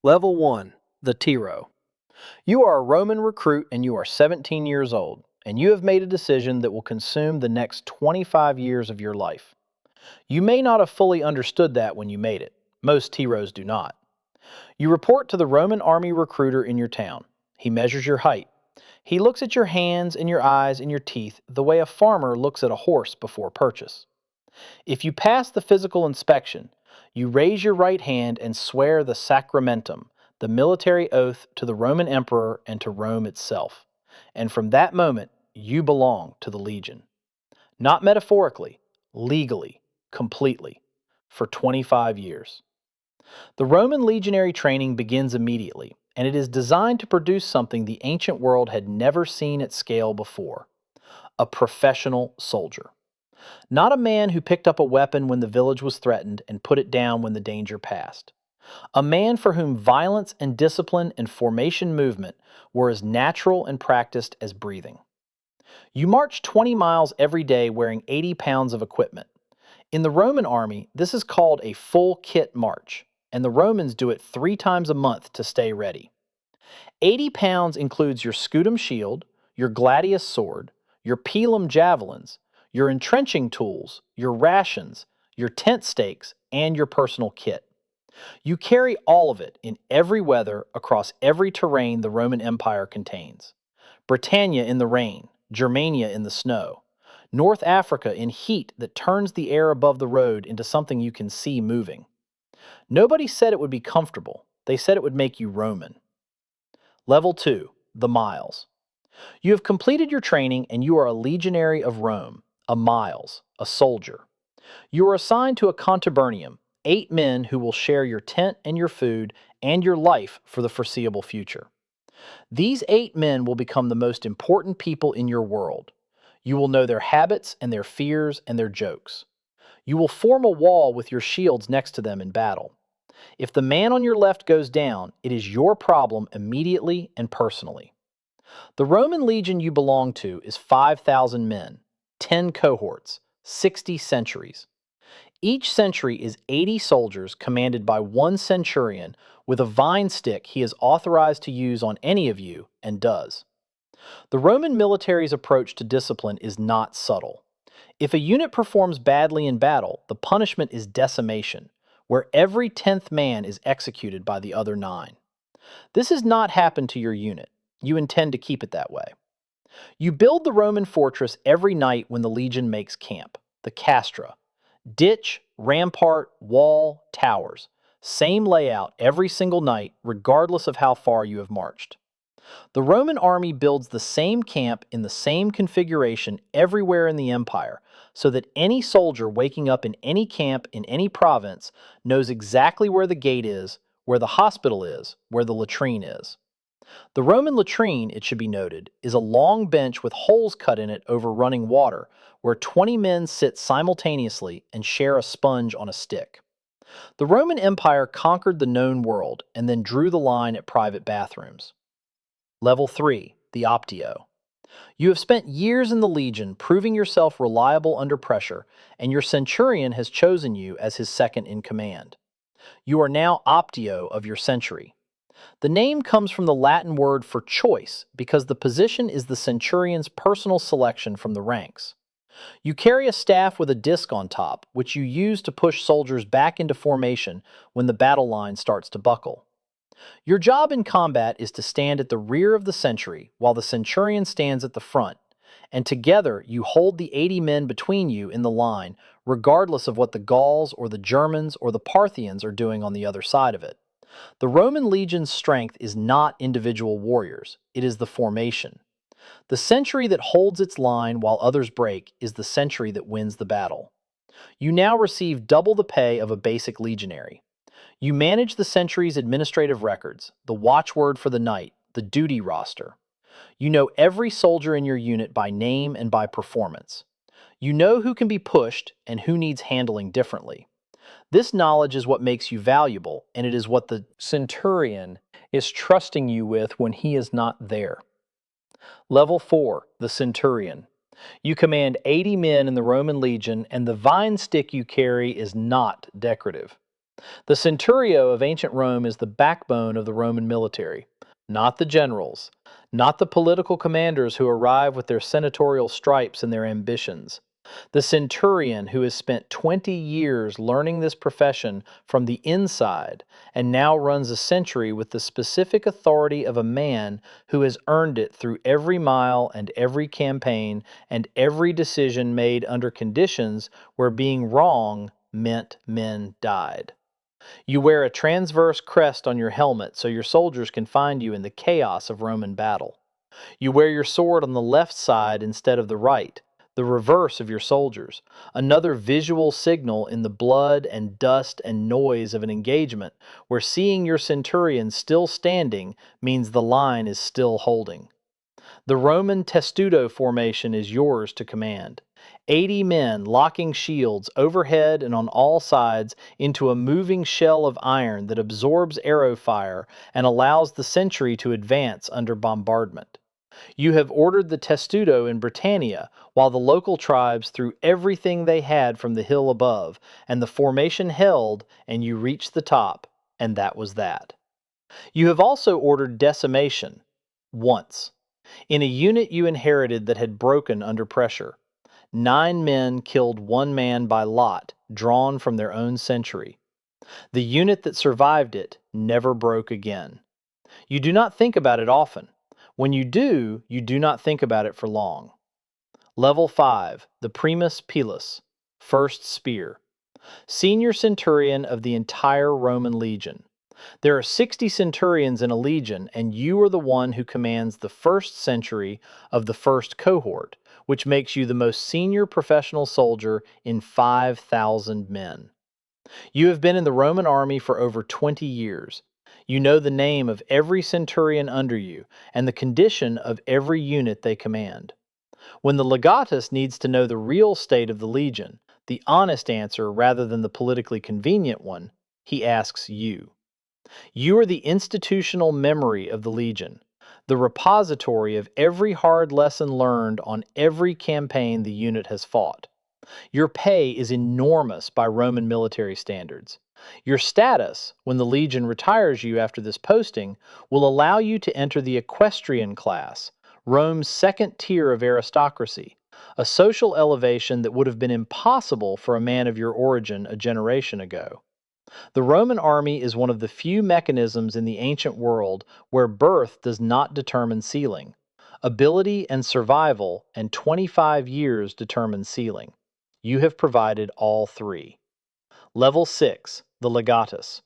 Level 1, the tiro. You are a Roman recruit and you are 17 years old, and you have made a decision that will consume the next 25 years of your life. You may not have fully understood that when you made it. Most tiros do not. You report to the Roman army recruiter in your town. He measures your height. He looks at your hands and your eyes and your teeth the way a farmer looks at a horse before purchase. If you pass the physical inspection, you raise your right hand and swear the sacramentum, the military oath to the Roman emperor and to Rome itself. And from that moment, you belong to the legion. Not metaphorically, legally, completely, for 25 years. The Roman legionary training begins immediately, and it is designed to produce something the ancient world had never seen at scale before: a professional soldier. Not a man who picked up a weapon when the village was threatened and put it down when the danger passed. A man for whom violence and discipline and formation movement were as natural and practiced as breathing. You march 20 miles every day wearing 80 pounds of equipment. In the Roman army, this is called a full kit march, and the Romans do it 3 times a month to stay ready. 80 pounds includes your scutum shield, your Gladius sword, your pilum javelins, your entrenching tools, your rations, your tent stakes, and your personal kit. You carry all of it in every weather across every terrain the Roman Empire contains. Britannia in the rain, Germania in the snow, North Africa in heat that turns the air above the road into something you can see moving. Nobody said it would be comfortable. They said it would make you Roman. Level 2, the miles. You have completed your training and you are a legionary of Rome, a miles, a soldier. You are assigned to a contubernium, 8 men who will share your tent and your food and your life for the foreseeable future. These 8 men will become the most important people in your world. You will know their habits and their fears and their jokes. You will form a wall with your shields next to them in battle. If the man on your left goes down, it is your problem immediately and personally. The Roman legion you belong to is 5,000 men, 10 cohorts, 60 centuries. Each century is 80 soldiers commanded by one centurion with a vine stick he is authorized to use on any of you, and does. The Roman military's approach to discipline is not subtle. If a unit performs badly in battle, the punishment is decimation, where every 10th man is executed by the other 9. This has not happened to your unit. You intend to keep it that way. You build the Roman fortress every night when the legion makes camp, the castra. Ditch, rampart, wall, towers. Same layout every single night, regardless of how far you have marched. The Roman army builds the same camp in the same configuration everywhere in the empire, so that any soldier waking up in any camp in any province knows exactly where the gate is, where the hospital is, where the latrine is. The Roman latrine, it should be noted, is a long bench with holes cut in it over running water, where 20 men sit simultaneously and share a sponge on a stick. The Roman Empire conquered the known world and then drew the line at private bathrooms. Level 3, the optio. You have spent years in the legion proving yourself reliable under pressure, and your centurion has chosen you as his second in command. You are now optio of your century. The name comes from the Latin word for choice because the position is the centurion's personal selection from the ranks. You carry a staff with a disc on top, which you use to push soldiers back into formation when the battle line starts to buckle. Your job in combat is to stand at the rear of the century while the centurion stands at the front, and together you hold the 80 men between you in the line, regardless of what the Gauls or the Germans or the Parthians are doing on the other side of it. The Roman legion's strength is not individual warriors, it is the formation. The century that holds its line while others break is the century that wins the battle. You now receive double the pay of a basic legionary. You manage the century's administrative records, the watchword for the night, the duty roster. You know every soldier in your unit by name and by performance. You know who can be pushed and who needs handling differently. This knowledge is what makes you valuable, and it is what the centurion is trusting you with when he is not there. Level 4, the centurion. You command 80 men in the Roman legion, and the vine stick you carry is not decorative. The centurio of ancient Rome is the backbone of the Roman military, not the generals, not the political commanders who arrive with their senatorial stripes and their ambitions. The centurion who has spent 20 years learning this profession from the inside and now runs a century with the specific authority of a man who has earned it through every mile and every campaign and every decision made under conditions where being wrong meant men died. You wear a transverse crest on your helmet so your soldiers can find you in the chaos of Roman battle. You wear your sword on the left side instead of the right, the reverse of your soldiers, another visual signal in the blood and dust and noise of an engagement where seeing your centurion still standing means the line is still holding. The Roman testudo formation is yours to command. 80 men locking shields overhead and on all sides into a moving shell of iron that absorbs arrow fire and allows the sentry to advance under bombardment. You have ordered the testudo in Britannia, while the local tribes threw everything they had from the hill above, and the formation held, and you reached the top, and that was that. You have also ordered decimation, once, in a unit you inherited that had broken under pressure. 9 men killed 1 man by lot, drawn from their own century. The unit that survived it never broke again. You do not think about it often. When you do not think about it for long. Level 5, the Primus Pilus, first spear. Senior centurion of the entire Roman legion. There are 60 centurions in a legion, and you are the one who commands the first century of the first cohort, which makes you the most senior professional soldier in 5,000 men. You have been in the Roman army for over 20 years. You know the name of every centurion under you and the condition of every unit they command. When the legatus needs to know the real state of the legion, the honest answer rather than the politically convenient one, he asks you. You are the institutional memory of the legion, the repository of every hard lesson learned on every campaign the unit has fought. Your pay is enormous by Roman military standards. Your status, when the legion retires you after this posting, will allow you to enter the equestrian class, Rome's second tier of aristocracy, a social elevation that would have been impossible for a man of your origin a generation ago. The Roman army is one of the few mechanisms in the ancient world where birth does not determine ceiling. Ability and survival and 25 years determine ceiling. You have provided all 3. Level 6, the legatus.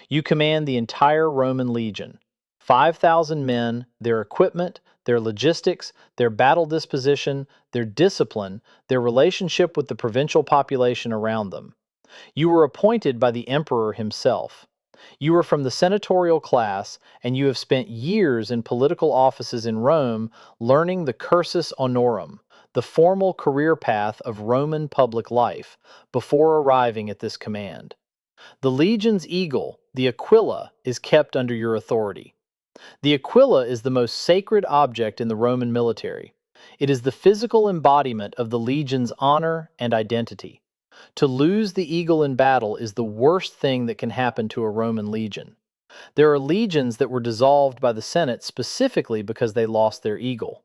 You command the entire Roman legion. 5,000 men, their equipment, their logistics, their battle disposition, their discipline, their relationship with the provincial population around them. You were appointed by the emperor himself. You are from the senatorial class, and you have spent years in political offices in Rome learning the cursus honorum, the formal career path of Roman public life, before arriving at this command. The legion's eagle, the aquila, is kept under your authority. The aquila is the most sacred object in the Roman military. It is the physical embodiment of the legion's honor and identity. To lose the eagle in battle is the worst thing that can happen to a Roman legion. There are legions that were dissolved by the Senate specifically because they lost their eagle.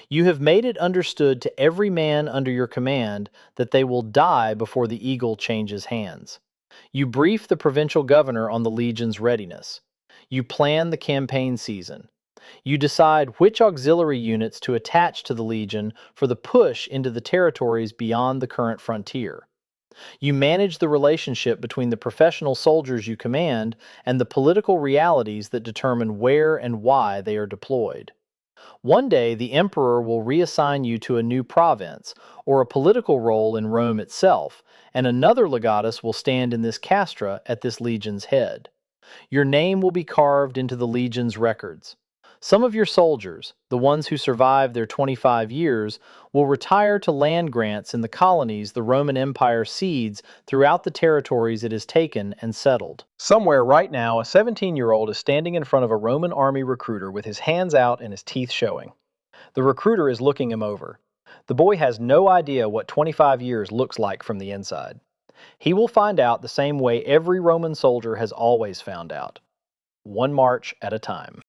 You have made it understood to every man under your command that they will die before the eagle changes hands. You brief the provincial governor on the legion's readiness. You plan the campaign season. You decide which auxiliary units to attach to the legion for the push into the territories beyond the current frontier. You manage the relationship between the professional soldiers you command and the political realities that determine where and why they are deployed. One day, the emperor will reassign you to a new province or a political role in Rome itself, and another legatus will stand in this castra at this legion's head. Your name will be carved into the legion's records. Some of your soldiers, the ones who survive their 25 years, will retire to land grants in the colonies the Roman Empire cedes throughout the territories it has taken and settled. Somewhere right now, a 17-year-old is standing in front of a Roman army recruiter with his hands out and his teeth showing. The recruiter is looking him over. The boy has no idea what 25 years looks like from the inside. He will find out the same way every Roman soldier has always found out, one march at a time.